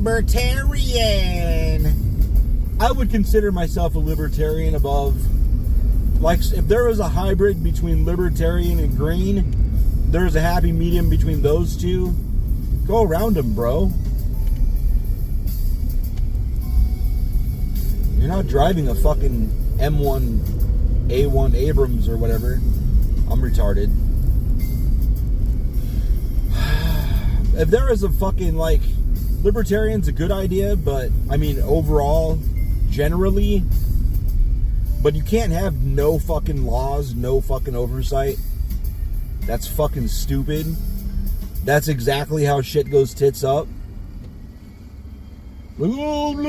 Libertarian. I would consider myself a libertarian above, like, if there was a hybrid between libertarian and green, there's a happy medium between those two, go around them, bro. You're not driving a fucking M1A1 Abrams or whatever. I'm retarded. If there was a fucking, like, libertarian's a good idea, but, I mean, overall, generally, but you can't have no fucking laws, no fucking oversight. That's fucking stupid. That's exactly how shit goes tits up. Deregulate.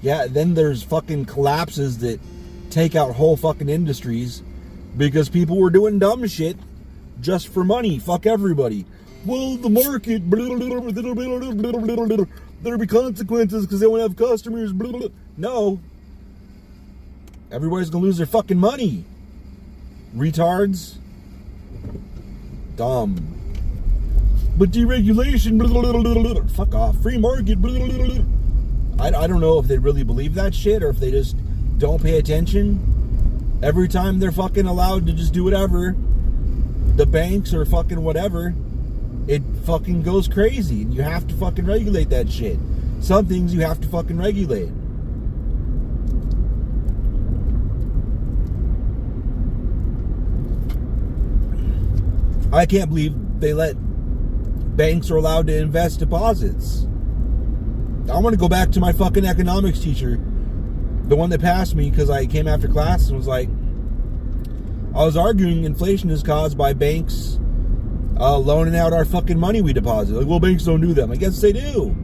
Yeah, then there's fucking collapses that take out whole fucking industries because people were doing dumb shit just for money. Fuck everybody. Well, the market, there'll be consequences because they won't have customers. No. Everybody's gonna lose their fucking money. Retards. Dumb. But deregulation, fuck off. Free market, I don't know if they really believe that shit or if they just don't pay attention. Every time they're fucking allowed to just do whatever, the banks or fucking whatever, it fucking goes crazy. And you have to fucking regulate that shit. Some things you have to fucking regulate. I can't believe they let banks are allowed to invest deposits. I want to go back to my fucking economics teacher, the one that passed me because I came after class and was like, I was arguing inflation is caused by banks loaning out our fucking money we deposit. Like, well, banks don't do that. I guess they do.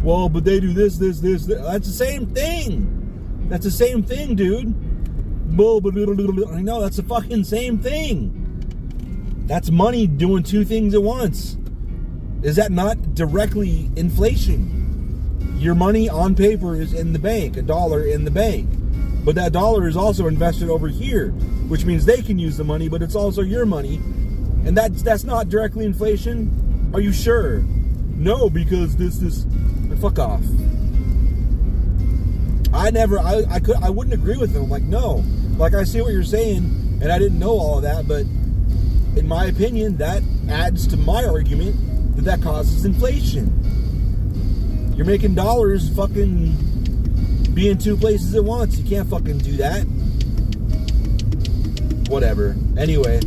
Well, but they do this. That's the same thing. That's the same thing, dude. I know, that's the fucking same thing. That's money doing two things at once. Is that not directly inflation? Your money on paper is in the bank, $1 in the bank. But that dollar is also invested over here, which means they can use the money, but it's also your money. And that's not directly inflation? Are you sure? No, because this is... Fuck off. I wouldn't agree with them. I'm like, no. Like, I see what you're saying, and I didn't know all of that, but in my opinion, that adds to my argument that causes inflation. You're making dollars fucking be in two places at once. You can't fucking do that. Whatever. Anyway.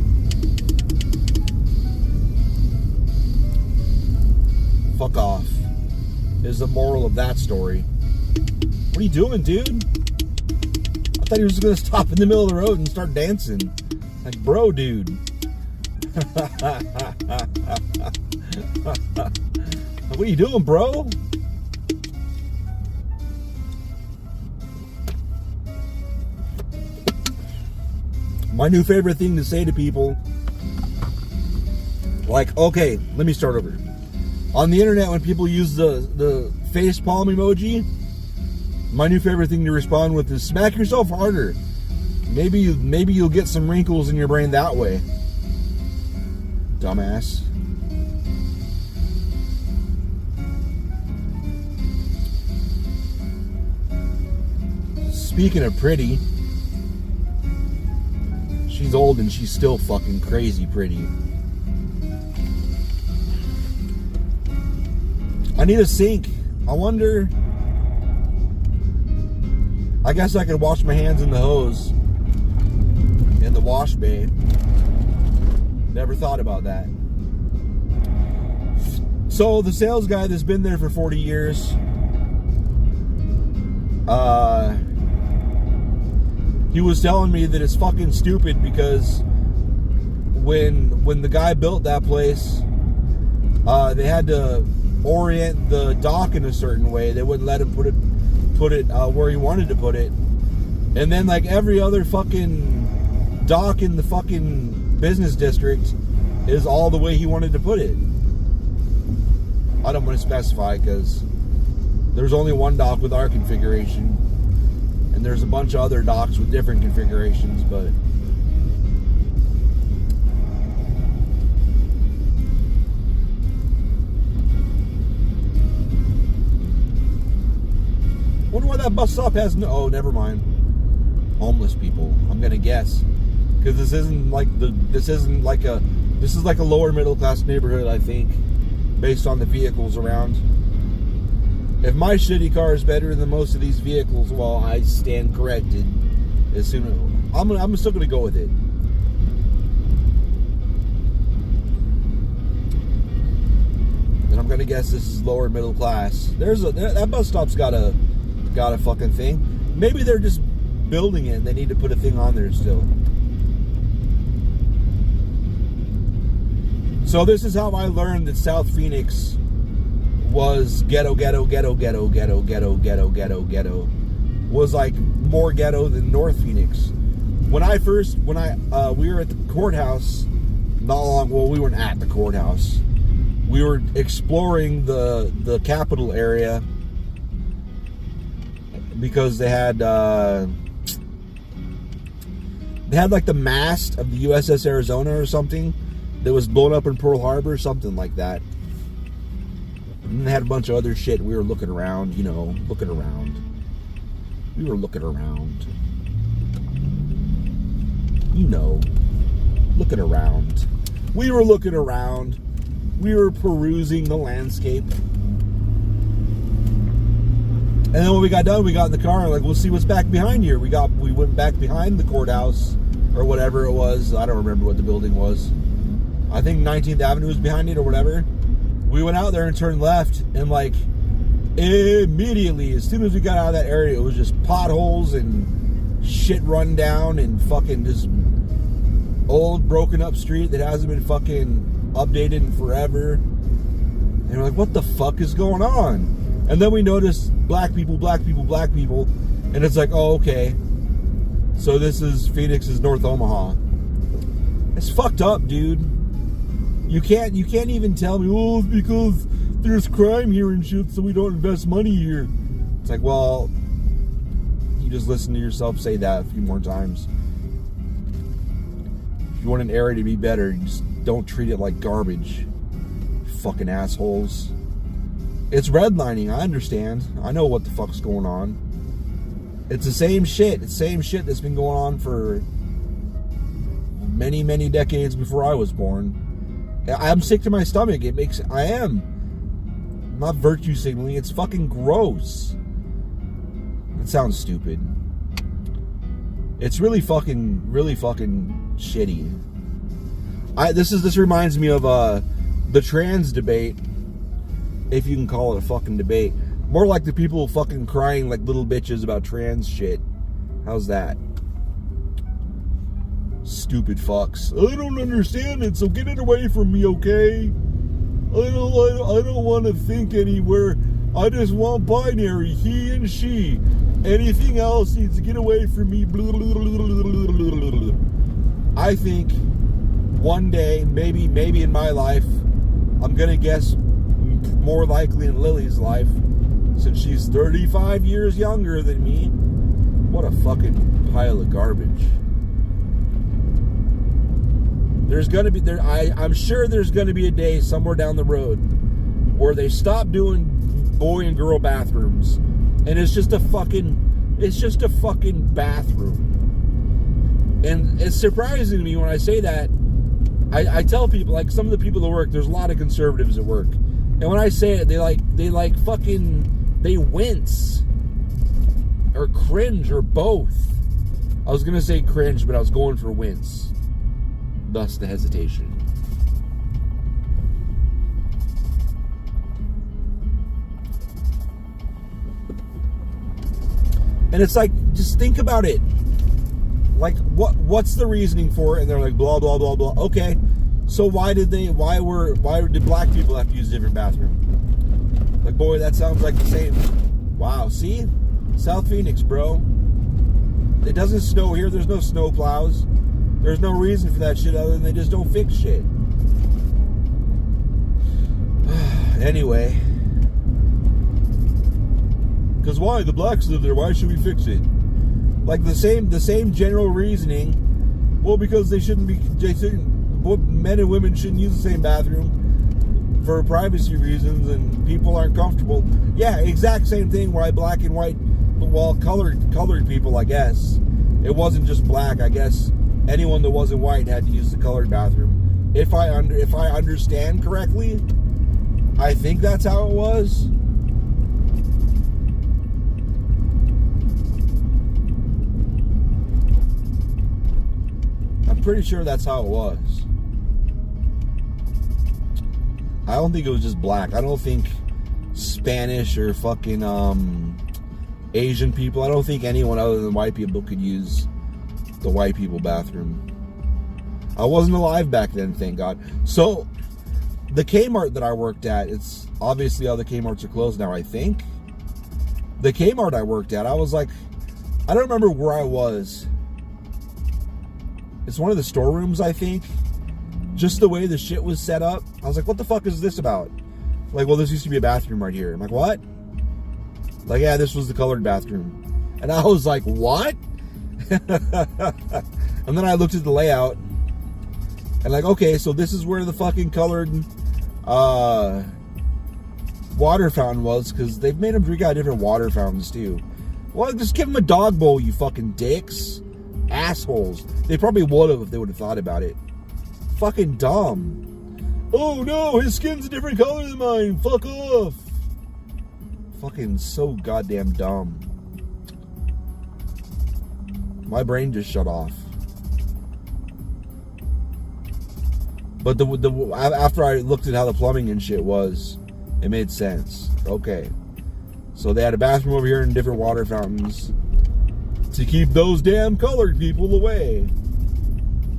Fuck off is the moral of that story. What are you doing, dude? I thought he was going to stop in the middle of the road and start dancing. Like, bro, dude. What are you doing, bro? My new favorite thing to say to people, like, okay, let me start over. On the internet, when people use the face palm emoji, my new favorite thing to respond with is smack yourself harder. Maybe you'll get some wrinkles in your brain that way. Dumbass. Speaking of pretty, she's old and she's still fucking crazy pretty. I need a sink. I wonder... I guess I could wash my hands in the hose in the wash bay. Never thought about that. So the sales guy that's been there for 40 years, he was telling me that it's fucking stupid because when the guy built that place, they had to orient the dock in a certain way. They wouldn't let him put it where he wanted to put it. And then, like, every other fucking dock in the fucking business district is all the way he wanted to put it. I don't want to specify because there's only one dock with our configuration, and there's a bunch of other docks with different configurations, but why that bus stop has no... Oh, never mind. Homeless people, I'm gonna guess. Because this is like a lower middle class neighborhood, I think, based on the vehicles around. If my shitty car is better than most of these vehicles, well, I stand corrected. As soon as I'm still gonna go with it. And I'm gonna guess this is lower middle class. That bus stop's got a fucking thing. Maybe they're just building it and they need to put a thing on there still. So this is how I learned that South Phoenix was ghetto. Was like more ghetto than North Phoenix. We were at the courthouse not long. Well, we weren't at the courthouse. We were exploring the Capitol area because they had like the mast of the USS Arizona or something that was blown up in Pearl Harbor, something like that. And they had a bunch of other shit. We were looking around, We were looking around. Looking around. We were looking around. We were perusing the landscape. And then when we got done, we got in the car and like, we'll see what's back behind here. We went back behind the courthouse or whatever it was. I don't remember what the building was. I think 19th Avenue was behind it or whatever. We went out there and turned left, and like immediately, as soon as we got out of that area, it was just potholes and shit run down and fucking just old broken up street that hasn't been fucking updated in forever. And we're like, what the fuck is going on? And then we noticed black people, and it's like, oh, okay. So this is Phoenix's North Omaha. It's fucked up, dude. You can't even tell me, oh, it's because there's crime here and shit, so we don't invest money here. It's like, well, you just listen to yourself say that a few more times. If you want an area to be better, you just don't treat it like garbage. Fucking assholes. It's redlining, I understand. I know what the fuck's going on. It's the same shit. It's the same shit that's been going on for many, many decades before I was born. I'm sick to my stomach. I am. I'm not virtue signaling. It's fucking gross. It sounds stupid. It's really fucking shitty. This reminds me of the trans debate, if you can call it a fucking debate. More like the people fucking crying like little bitches about trans shit. How's that? Stupid fucks. I don't understand it, so get it away from me, okay? I don't want to think anywhere. I just want binary, he and she. Anything else needs to get away from me. I think one day, maybe in my life, I'm gonna guess more likely in Lily's life, since she's 35 years younger than me. What a fucking pile of garbage. I'm sure there's gonna be a day somewhere down the road where they stop doing boy and girl bathrooms, and it's just a fucking bathroom. And it's surprising to me when I say that. I tell people, like some of the people at work, there's a lot of conservatives at work, and when I say it, they wince or cringe or both. I was gonna say cringe, but I was going for wince. Thus the hesitation. And it's like, just think about it. Like, what's the reasoning for it? And they're like, blah, blah, blah, blah. Okay, so why did black people have to use a different bathroom? Like, boy, that sounds like the same. Wow, see? South Phoenix, bro. It doesn't snow here. There's no snow plows. There's no reason for that shit other than they just don't fix shit. Anyway. Because why? The blacks live there. Why should we fix it? Like the same general reasoning. Well, because men and women shouldn't use the same bathroom for privacy reasons and people aren't comfortable. Yeah, exact same thing why black and white well, colored people, I guess. It wasn't just black. I guess anyone that wasn't white had to use the colored bathroom. If I understand correctly, I think that's how it was. I'm pretty sure that's how it was. I don't think it was just black. I don't think Spanish or fucking Asian people, I don't think anyone other than white people could use the white people bathroom. I wasn't alive back then, thank God. So, the Kmart that I worked at, it's obviously all the Kmarts are closed now, I think. The Kmart I worked at, I was like, I don't remember where I was. It's one of the storerooms, I think. Just the way the shit was set up, I was like, what the fuck is this about? Like, well, this used to be a bathroom right here. I'm like, what? Like, yeah, this was the colored bathroom. And I was like, what? And then I looked at the layout. And like, okay, so this is where the fucking colored water fountain was. Because they've made them drink out of different water fountains, too. Well, just give them a dog bowl, you fucking dicks. Assholes. They probably would have if they would have thought about it. Fucking dumb. Oh no, his skin's a different color than mine. Fuck off. Fucking so goddamn dumb. My brain just shut off. But after I looked at how the plumbing and shit was, it made sense. Okay. So they had a bathroom over here and different water fountains to keep those damn colored people away.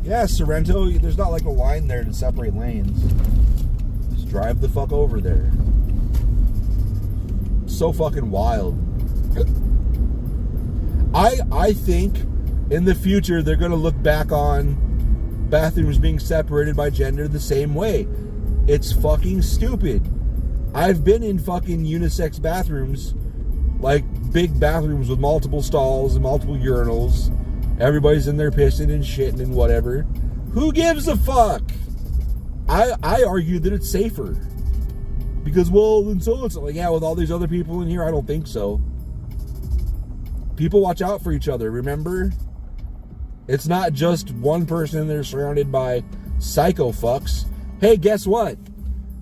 Yeah, Sorrento, there's not like a line there to separate lanes. Just drive the fuck over there. So fucking wild. I think in the future they're gonna look back on bathrooms being separated by gender the same way. It's fucking stupid. I've been in fucking unisex bathrooms, like big bathrooms with multiple stalls and multiple urinals. Everybody's in there pissing and shitting and whatever. Who gives a fuck? I argue that it's safer. Because, well, and so it's like, yeah, with all these other people in here, I don't think so. People watch out for each other, remember? It's not just one person, they're surrounded by psycho fucks. Hey, guess what?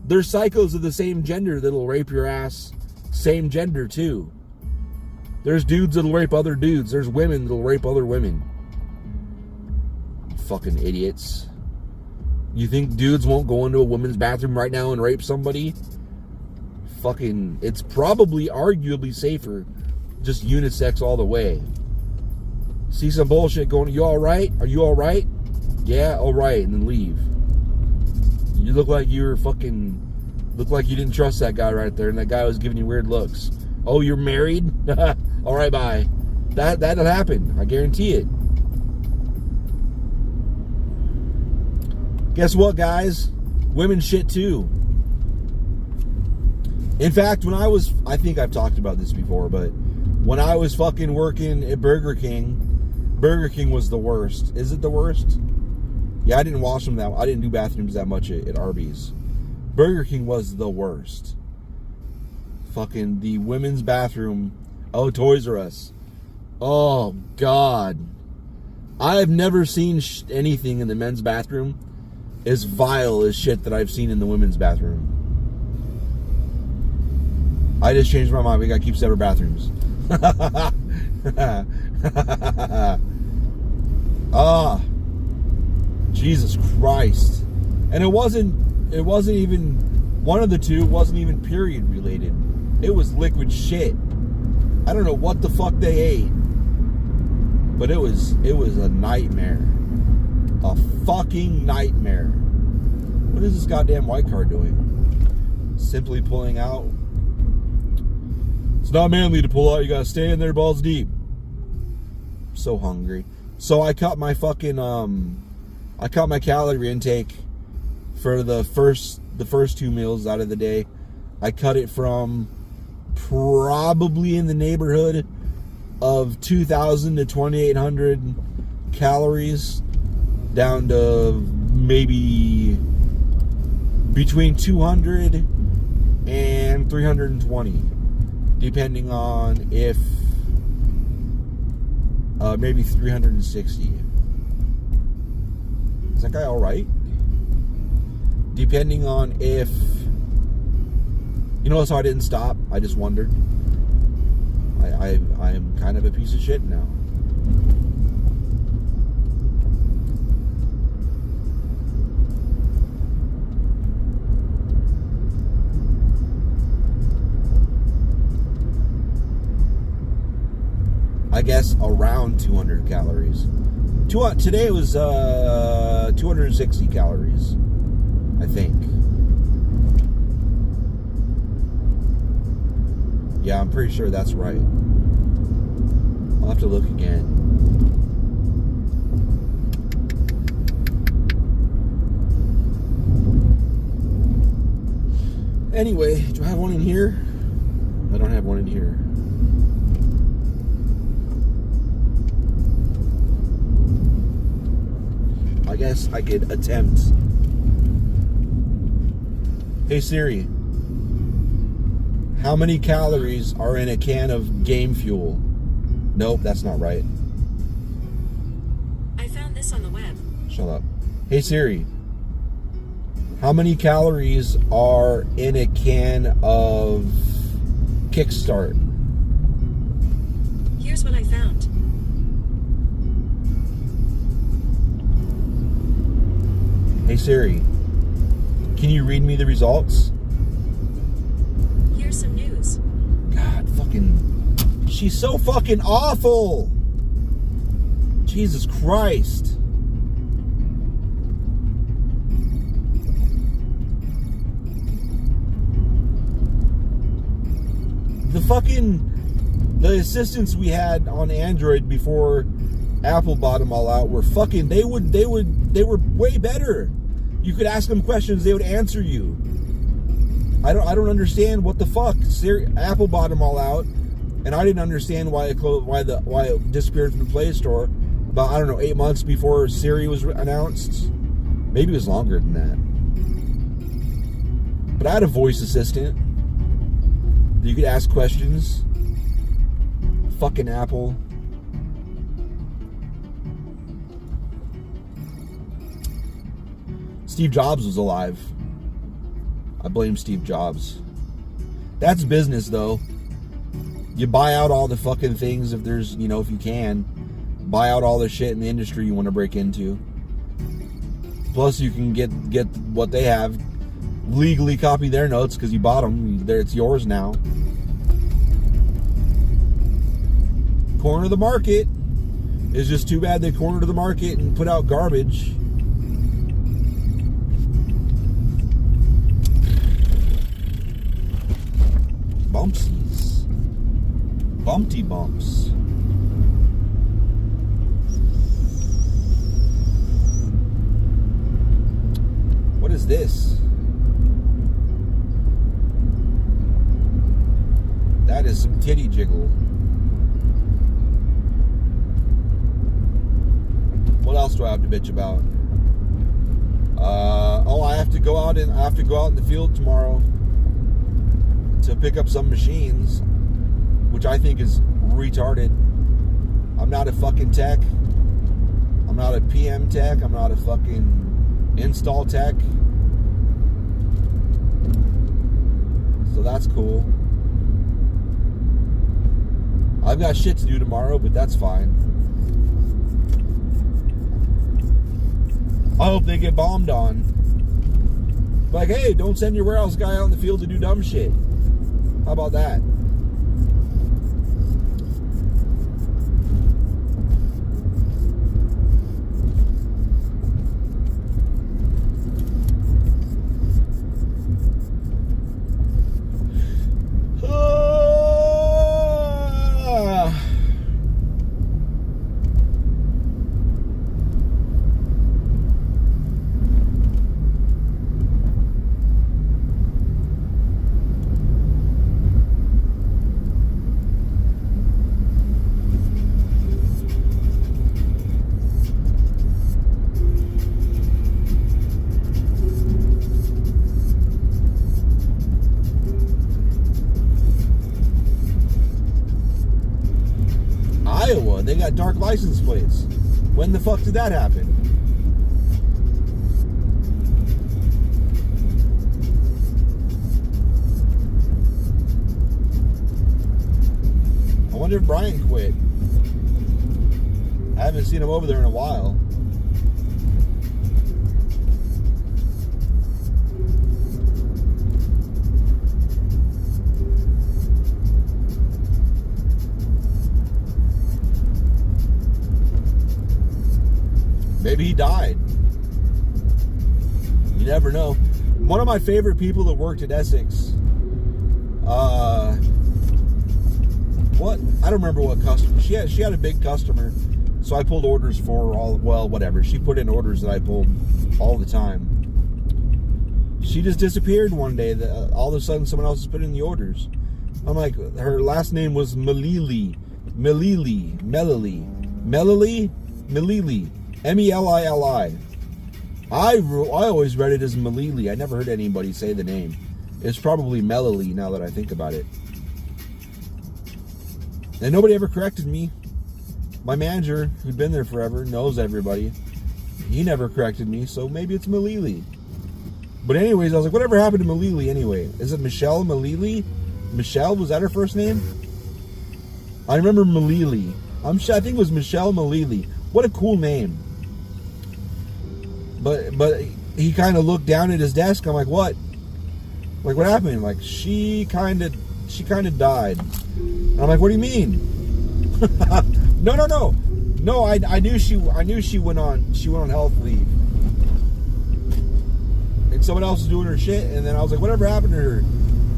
There's psychos of the same gender that'll rape your ass. Same gender, too. There's dudes that'll rape other dudes. There's women that'll rape other women. Fucking idiots. You think dudes won't go into a woman's bathroom right now and rape somebody? Fucking, it's probably arguably safer just unisex all the way. See some bullshit going, you alright? Are you alright? Yeah, alright, and then leave. You look like you didn't trust that guy right there, and that guy was giving you weird looks. Oh, you're married? Alright, bye. That'll happen. I guarantee it. Guess what, guys? Women shit too. In fact, I think I've talked about this before, but when I was fucking working at Burger King was the worst. Is it the worst? Yeah, I didn't wash them I didn't do bathrooms that much at Arby's. Burger King was the worst. Fucking the women's bathroom. Oh, Toys R Us. Oh, God. I've never seen anything in the men's bathroom as vile as shit that I've seen in the women's bathroom. I just changed my mind. We gotta keep separate bathrooms. Jesus Christ. And it wasn't even, one of the two wasn't even period related. It was liquid shit. I don't know what the fuck they ate. But it was a nightmare. A fucking nightmare. What is this goddamn white car doing? Simply pulling out. It's not manly to pull out. You gotta stay in there balls deep. I'm so hungry. So I cut my fucking I cut my calorie intake for the first 2 meals out of the day. I cut it from probably in the neighborhood of 2,000 to 2,800 calories down to maybe between 200 and 320, depending on if Maybe 360. Is that guy all right? Depending on if... You notice how I didn't stop? I just wondered. I am kind of a piece of shit now. I guess around 200 calories. Today it was 260 calories, I think. Yeah, I'm pretty sure that's right. I'll have to look again. Anyway, do I have one in here? I don't have one in here. I guess I could attempt. Hey Siri, how many calories are in a can of game fuel? Nope, that's not right. I found this on the web. Shut up. Hey Siri, how many calories are in a can of Kickstart? Here's what I found. Hey Siri, can you read me the results? Here's some news. God, fucking... She's so fucking awful! Jesus Christ. The assistants we had on Android before Apple bought them all out were fucking... They were way better. You could ask them questions, they would answer you. I don't understand what the fuck. Apple bought them all out, and I didn't understand why it disappeared from the Play Store about, I don't know, 8 months before Siri was announced. Maybe it was longer than that. But I had a voice assistant that you could ask questions. Fucking Apple. Steve Jobs was alive. I blame Steve Jobs. That's business, though. You buy out all the fucking things if there's, if you can. Buy out all the shit in the industry you want to break into. Plus, you can get what they have. Legally copy their notes because you bought them. It's yours now. Corner the market. It's just too bad they cornered the market and put out garbage. Bumpsies. Bumpty bumps. What is this? That is some titty jiggle. What else do I have to bitch about? I have to go out in the field tomorrow to pick up some machines, which I think is retarded. I'm not a fucking tech. I'm not a PM tech. I'm not a fucking install tech. So that's cool. I've got shit to do tomorrow, but that's fine. I hope they get bombed on. Like, hey, don't send your warehouse guy out in the field to do dumb shit. How about that? they got dark license plates. When the fuck did that happen? I wonder if Brian quit. I haven't seen him over there in a while. Maybe he died. You never know. One of my favorite people that worked at Essex, what? I don't remember what customer. She had a big customer, so I pulled orders for her whatever. She put in orders that I pulled all the time. She just disappeared one day. All of a sudden, someone else is putting in the orders. I'm like, her last name was Melili. Melili. I always read it as Melili. I never heard anybody say the name. It's probably Melili now that I think about it. And nobody ever corrected me. My manager, who'd been there forever, knows everybody. He never corrected me, so maybe it's Melili. But anyways, I was like, whatever happened to Melili anyway? Is it Michelle Melili? Michelle, was that her first name? I remember Melili. I think it was Michelle Melili. What a cool name. But he kind of looked down at his desk. I'm like, what? Like, what happened? Like, she kind of died. And I'm like, what do you mean? No, I knew she went on health leave. And someone else was doing her shit, and then I was like, whatever happened to her?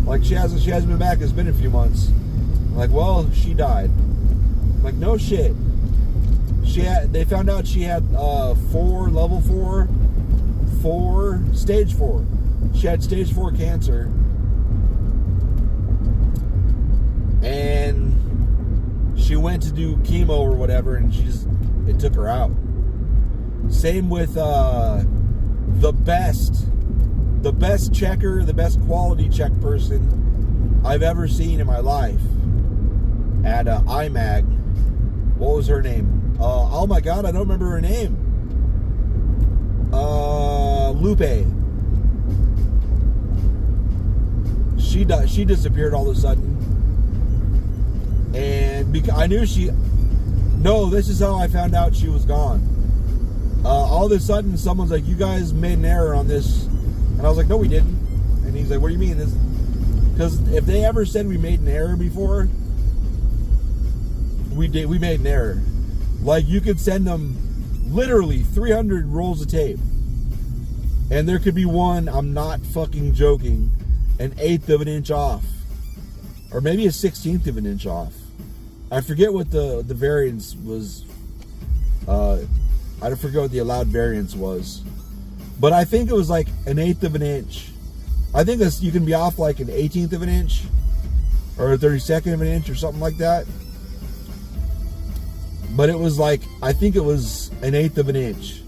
Like, she hasn't been back. It's been a few months. I'm like, well, she died. I'm like, no shit. They found out she had level 4, stage 4. She had stage 4 cancer. And she went to do chemo or whatever, and it took her out. Same with the best checker, the best quality check person I've ever seen in my life at IMAG. What was her name? Oh my God, I don't remember her name. Lupe. She disappeared all of a sudden. And because I knew this is how I found out she was gone. All of a sudden, someone's like, you guys made an error on this. And I was like, no, we didn't. And he's like, what do you mean? Because if they ever said we made an error before, we made an error. Like, you could send them literally 300 rolls of tape, and there could be one, I'm not fucking joking, 1/8 of an inch off, or maybe 1/16 of an inch off. I forget what the variance was. I forget what the allowed variance was, but I think it was like 1/8 of an inch. I think you can be off like 1/18 of an inch, or 1/32 of an inch, or something like that. But it was like, I think it was 1/8 of an inch.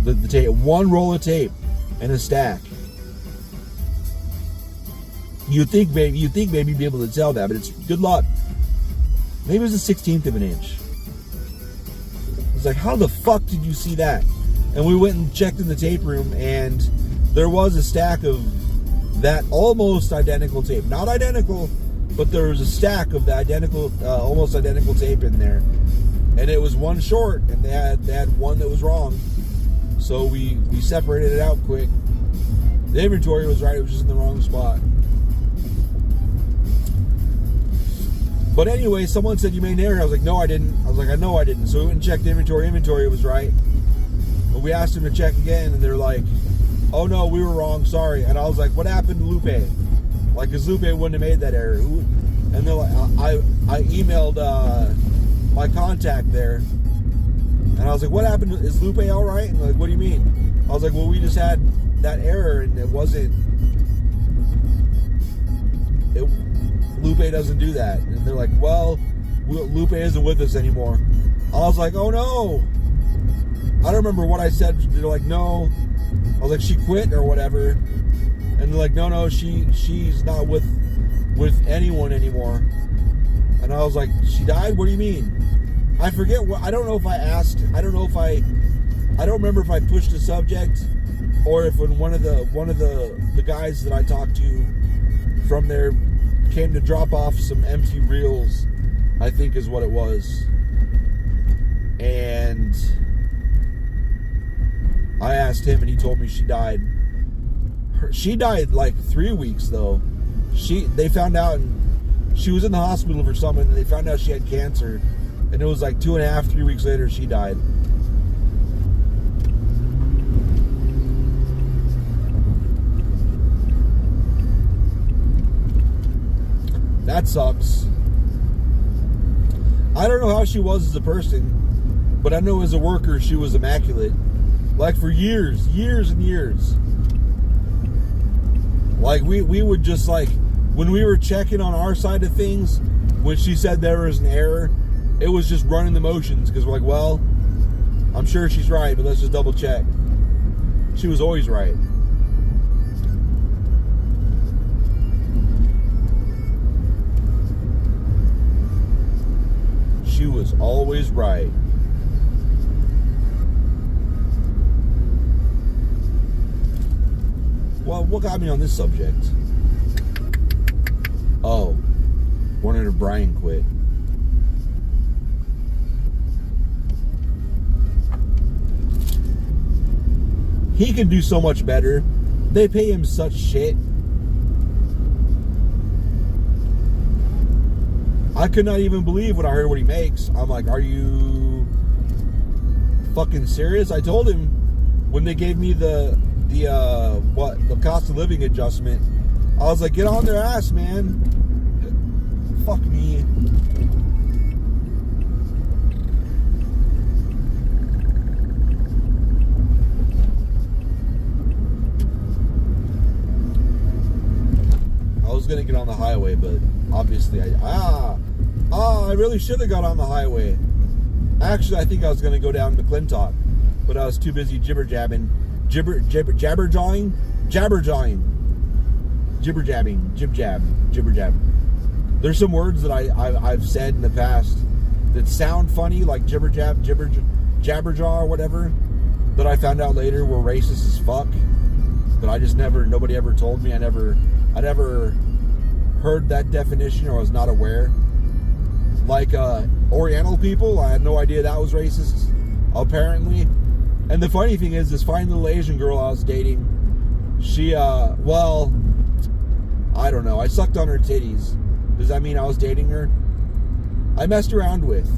The tape, one roll of tape and a stack. You think maybe you'd be able to tell that, but it's good luck. Maybe it was 1/16 of an inch. It's like, how the fuck did you see that? And we went and checked in the tape room, and there was a stack of that almost identical tape. Not identical, but there was a stack of the identical, almost identical tape in there. And it was one short, and they had one that was wrong. So we separated it out quick. The inventory was right, it was just in the wrong spot. But anyway, someone said, you made an error. I was like, no, I didn't. I was like, I know I didn't. So we went and checked the inventory. Inventory was right. But we asked them to check again, and they're like, oh no, we were wrong, sorry. And I was like, what happened to Lupe? Like, because Lupe wouldn't have made that error. And they're like, I emailed my contact there, and I was like, what happened? Is Lupe all right? And they're like, what do you mean? I was like, well, we just had that error, and it wasn't, Lupe doesn't do that. And they're like, well, Lupe isn't with us anymore. I was like, oh no. I don't remember what I said. They're like, no. I was like, she quit or whatever. And they're like, no, she's not with anyone anymore. And I was like, she died? What do you mean? I forget what, I don't know if I asked, I don't remember if I pushed the subject or if when one of the guys that I talked to from there came to drop off some empty reels, I think is what it was. And I asked him and he told me she died. She died like 3 weeks though. They found out, and she was in the hospital for something, and they found out she had cancer, and it was like 2.5, 3 weeks later she died. That sucks. I don't know how she was as a person, but I know as a worker she was immaculate. Like for years and years. Like we would just like, when we were checking on our side of things, when she said there was an error, it was just running the motions, because we're like, well, I'm sure she's right, but let's just double check. She was always right. She was always right. Well, what got me on this subject? Oh, wanted if Brian quit. He can do so much better. They pay him such shit. I could not even believe when I heard what he makes. I'm like, are you fucking serious? I told him when they gave me the cost of living adjustment, I was like, get on their ass, man. Fuck me. I was gonna get on the highway, but obviously I really should have got on the highway. Actually, I think I was gonna go down to Clintock, but I was too busy jibber jabbing. Jibber jawing. There's some words that I've said in the past that sound funny, like jabber jaw or whatever, that I found out later were racist as fuck. That I just nobody ever told me. I never heard that definition, or was not aware. Like Oriental people, I had no idea that was racist, apparently. And the funny thing is, this fine little Asian girl I was dating, she, well, I don't know. I sucked on her titties. Does that mean I was dating her? I messed around with.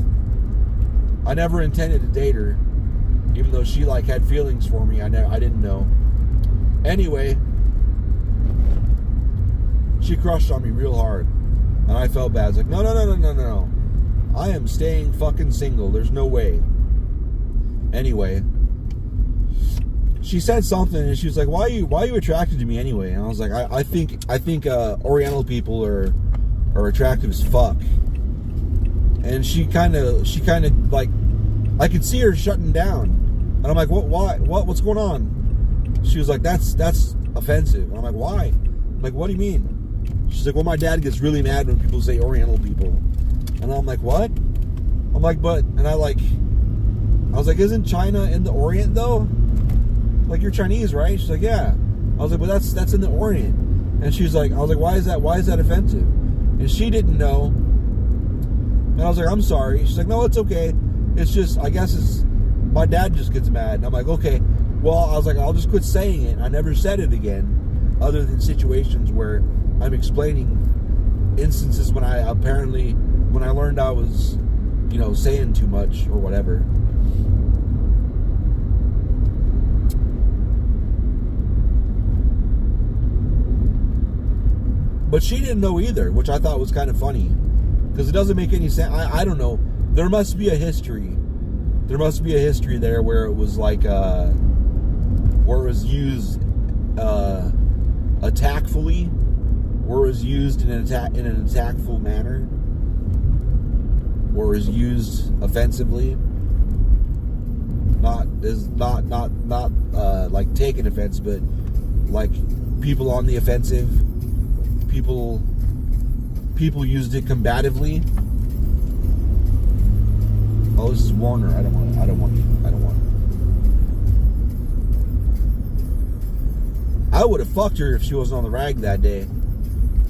I never intended to date her, even though she, like, had feelings for me. I didn't know. Anyway, she crushed on me real hard, and I felt bad. I was like, no. I am staying fucking single. There's no way. Anyway, she said something, and she was like, "Why are you attracted to me anyway?" And I was like, "I think Oriental people are attractive as fuck." And she kind of like, I could see her shutting down, and I'm like, "What? Why? What's going on?" She was like, "That's offensive." And I'm like, "Why?" I'm like, "What do you mean?" She's like, "Well, my dad gets really mad when people say Oriental people." And I'm like, "What?" I'm like, "But," and I was like, "Isn't China in the Orient though? Like, you're Chinese, right?" She's like, "Yeah." I was like, "Well, that's in the Orient." And I was like, "Why is that offensive?" And she didn't know. And I was like, "I'm sorry." She's like, "No, it's okay. It's just, I guess it's, my dad just gets mad." And I'm like, "Okay." Well, I was like, "I'll just quit saying it." I never said it again, other than situations where I'm explaining instances when I learned I was, saying too much or whatever. But she didn't know either, which I thought was kind of funny, because it doesn't make any sense. I don't know. There must be a history. There must be a history there where it was like, where it was used attackfully, where it was used in an attackful manner, or was used offensively. Not like taking offense, but like people on the offensive. People used it combatively. Oh, this is Warner. I don't want it. I would have fucked her if she wasn't on the rag that day.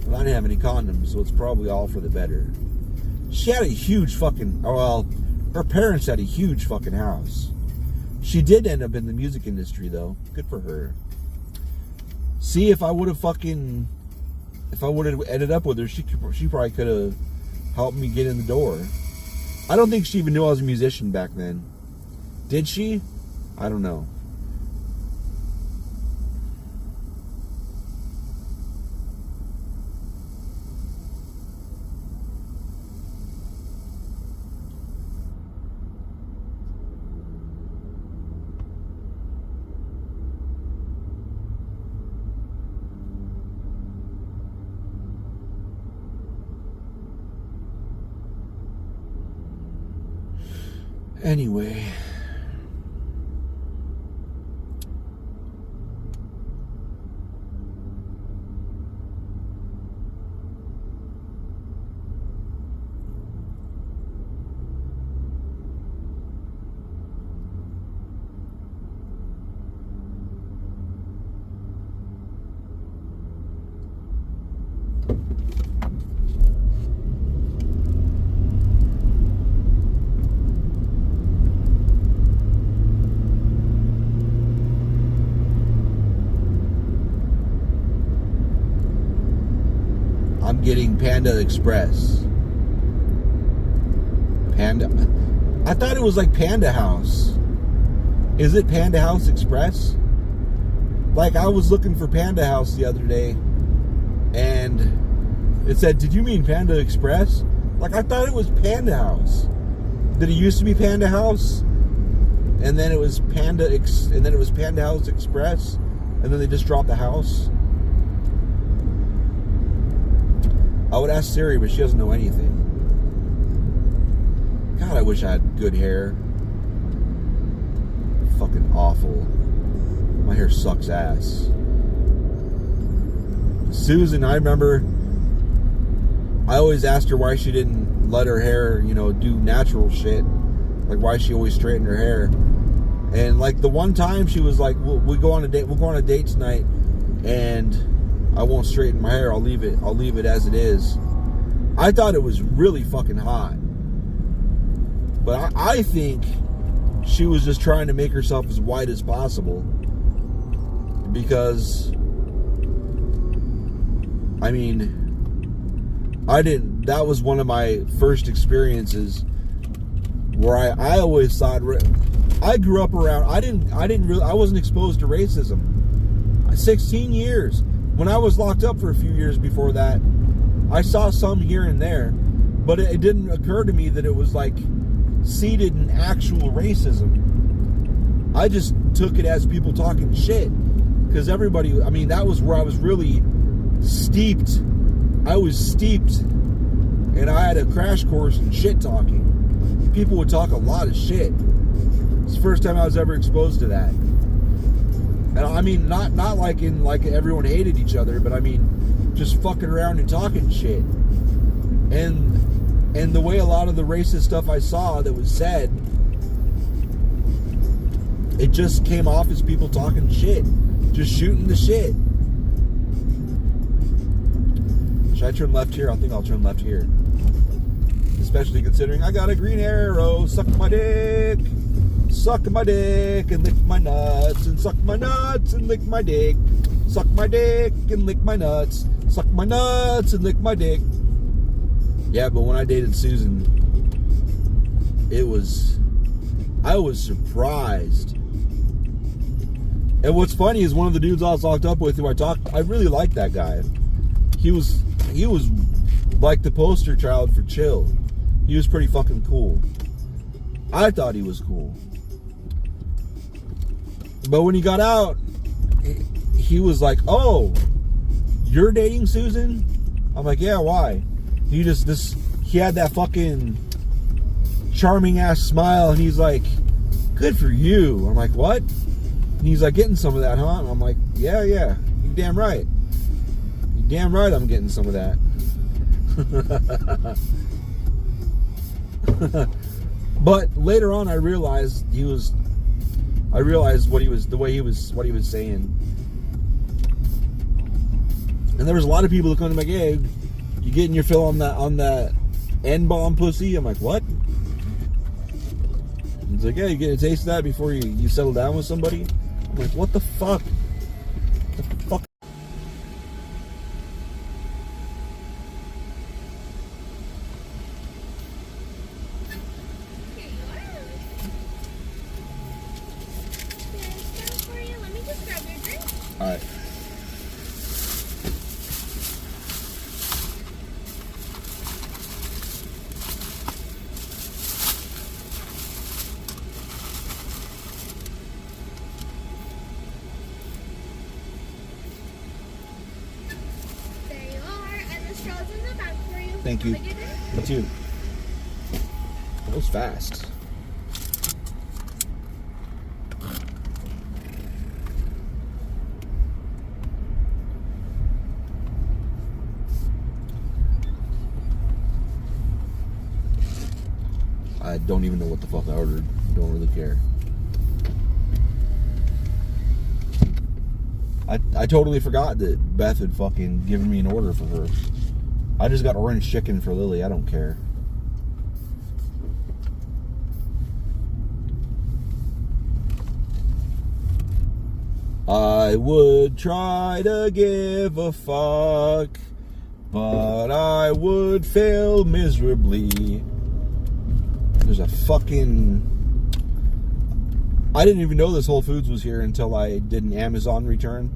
But I didn't have any condoms, so it's probably all for the better. She had a huge fucking... Well, her parents had a huge fucking house. She did end up in the music industry, though. Good for her. See, if I would have ended up with her, she probably could have helped me get in the door. I don't think she even knew I was a musician back then. Did she? I don't know. Anyway. I'm getting Panda Express. Panda. I thought it was like Panda House. Is it Panda House Express? Like, I was looking for Panda House the other day, and it said, "Did you mean Panda Express?" Like, I thought it was Panda House. Did it used to be Panda House, and then it was Panda House Express, and then they just dropped the house? I would ask Siri, but she doesn't know anything. God, I wish I had good hair. Fucking awful. My hair sucks ass. Susan, I remember, I always asked her why she didn't let her hair, do natural shit. Like, why she always straightened her hair. And like the one time she was like, we'll go on a date tonight, and I won't straighten my hair. I'll leave it as it is. I thought it was really fucking hot. But I think she was just trying to make herself as white as possible. Because, I mean, that was one of my first experiences where I always thought, I grew up around, I wasn't exposed to racism. 16 years. When I was locked up for a few years before that, I saw some here and there, but it didn't occur to me that it was like seated in actual racism. I just took it as people talking shit, because everybody, that was where I was really steeped. I was steeped, and I had a crash course in shit talking. People would talk a lot of shit. It's the first time I was ever exposed to that. And not like everyone hated each other, but just fucking around and talking shit. And the way a lot of the racist stuff I saw that was said, it just came off as people talking shit. Just shooting the shit. Should I turn left here? I think I'll turn left here. Especially considering I got a green arrow. Suck my dick. Suck my dick and lick my nuts, and suck my nuts and lick my dick. Suck my dick and lick my nuts. Suck my nuts and lick my dick. Yeah, but when I dated Susan, I was surprised. And what's funny is one of the dudes I was locked up with who I really liked that guy. He was like the poster child for chill. He was pretty fucking cool. I thought he was cool. But when he got out, he was like, "Oh, you're dating Susan?" I'm like, "Yeah, why?" He had that fucking charming ass smile, and he's like, "Good for you." I'm like, "What?" And he's like, "Getting some of that, huh?" And I'm like, Yeah, you're damn right. You're damn right I'm getting some of that. But later on, I realized what he was saying. And there was a lot of people that come to me like, hey, you getting your fill on that N-bomb pussy? I'm like, what? He's like, yeah, you get a taste of that before you settle down with somebody? I'm like, what the fuck? What the fuck? Here you are. There's some for you. Let me just grab your drink. Alright. There you are. And the straw's in the bag for you. Thank you. Have a good day. Me too. That was fast. I don't even know what the fuck I ordered. Don't really care. I totally forgot that Beth had fucking given me an order for her. I just got orange chicken for Lily. I don't care. I would try to give a fuck, but I would fail miserably. There's a fucking... I didn't even know this Whole Foods was here until I did an Amazon return.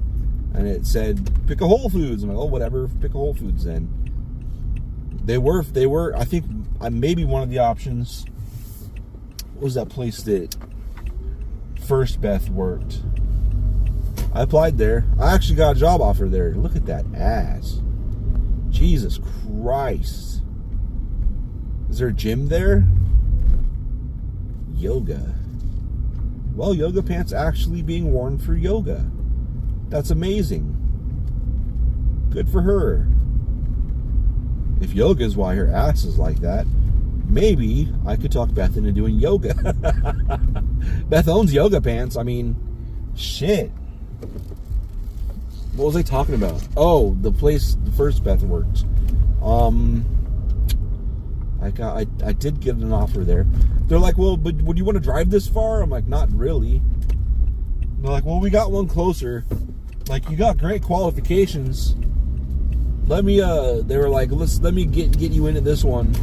And it said, pick a Whole Foods. I'm like, oh, whatever, pick a Whole Foods then. They were, I think, maybe one of the options. What was that place that First Beth worked? I applied there. I actually got a job offer there. Look at that ass. Jesus Christ. Is there a gym there? Yoga. Well, yoga pants actually being worn for yoga. That's amazing. Good for her. If yoga is why her ass is like that, maybe I could talk Beth into doing yoga. Beth owns yoga pants. I mean, shit. What was I talking about? Oh, the place the First Beth worked. I did get an offer there. They're like, well, but would you want to drive this far? I'm like, not really. And they're like, well, we got one closer. Like, you got great qualifications. Let me, they were like, let me get you into this one.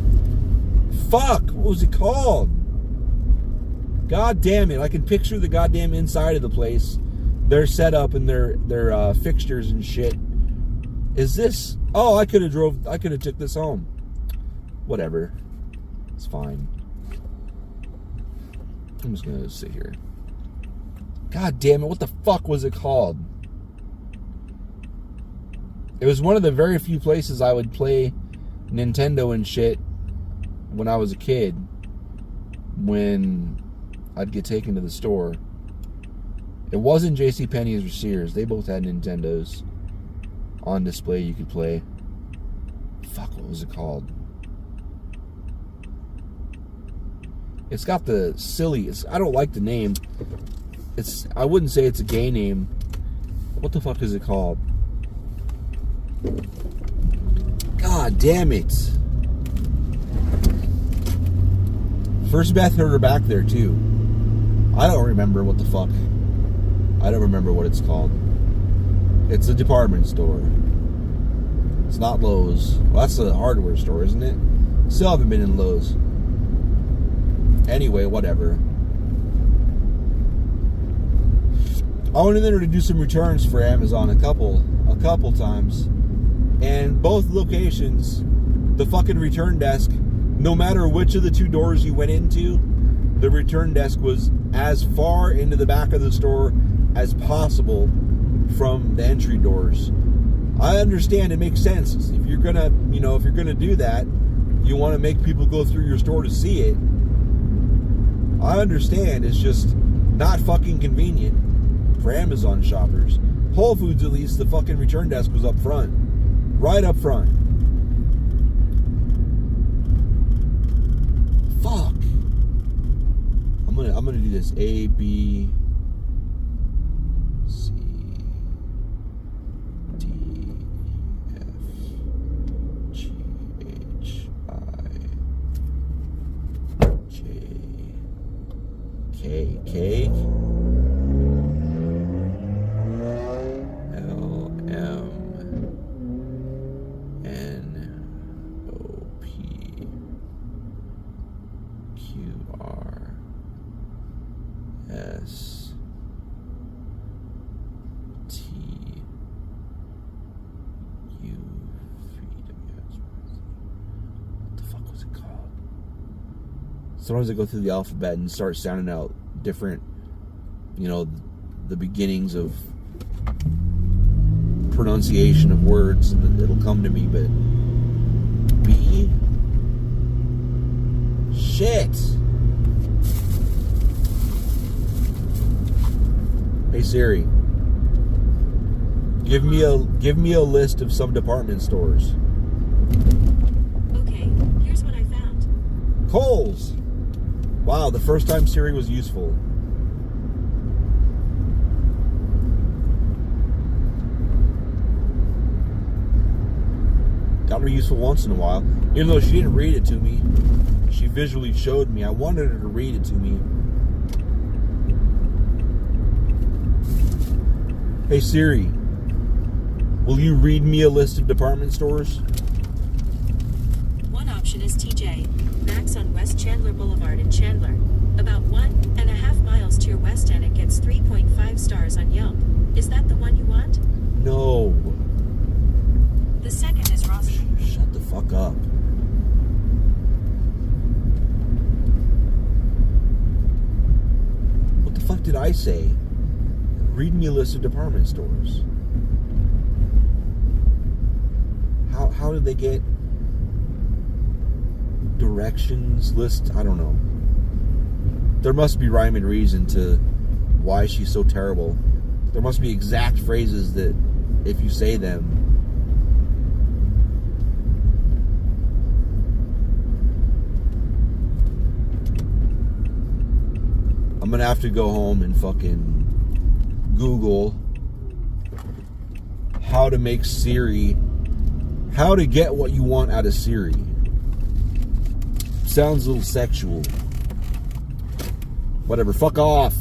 Fuck, what was it called? God damn it, I can picture the goddamn inside of the place. Their setup and their fixtures and shit. Is this, oh, I could have took this home. Whatever. It's fine. I'm just gonna sit here. God damn it, what the fuck was it called? It was one of the very few places I would play Nintendo and shit when I was a kid. When I'd get taken to the store. It wasn't JCPenney's or Sears. They both had Nintendos on display you could play. Fuck, what was it called? It's got the silly... I don't like the name. I wouldn't say it's a gay name. What the fuck is it called? God damn it. First Beth heard her back there too. I don't remember what the fuck. I don't remember what it's called. It's a department store. It's not Lowe's. Well, that's a hardware store, isn't it? Still haven't been in Lowe's. Anyway, whatever. I went in there to do some returns for Amazon a couple times. And both locations, the fucking return desk, no matter which of the two doors you went into, the return desk was as far into the back of the store as possible from the entry doors. I understand, it makes sense. If you're gonna do that, you want to make people go through your store to see it. I understand, it's just not fucking convenient for Amazon shoppers. Whole Foods, at least, the fucking return desk was up front. Right up front. Fuck. gonna do this. A, B, C, D, F, G, H, I, J, K, K, L, M, N, O, P, Q, R, S, T, U, V, W, X, Y, Z. What the fuck was it called? Sometimes I go through the alphabet and start sounding out different, the beginnings of pronunciation of words, and it'll come to me, but B? Shit! Hey Siri, give me a list of some department stores. Okay, here's what I found. Kohl's. Wow, the first time Siri was useful. Got her useful once in a while. Even though she didn't read it to me, she visually showed me. I wanted her to read it to me. Hey Siri, will you read me a list of department stores? One option is TJ Maxx on West Chandler Boulevard in Chandler. About 1.5 miles to your west, and it gets 3.5 stars on Yelp. Is that the one you want? No. The second is Ross. Shut the fuck up. What the fuck did I say? Read me a list of department stores. How did they get directions list? I don't know. There must be rhyme and reason to why she's so terrible. There must be exact phrases that if you say them, I'm gonna have to go home and fucking Google how to make Siri, how to get what you want out of Siri. Sounds a little sexual. Whatever, fuck off.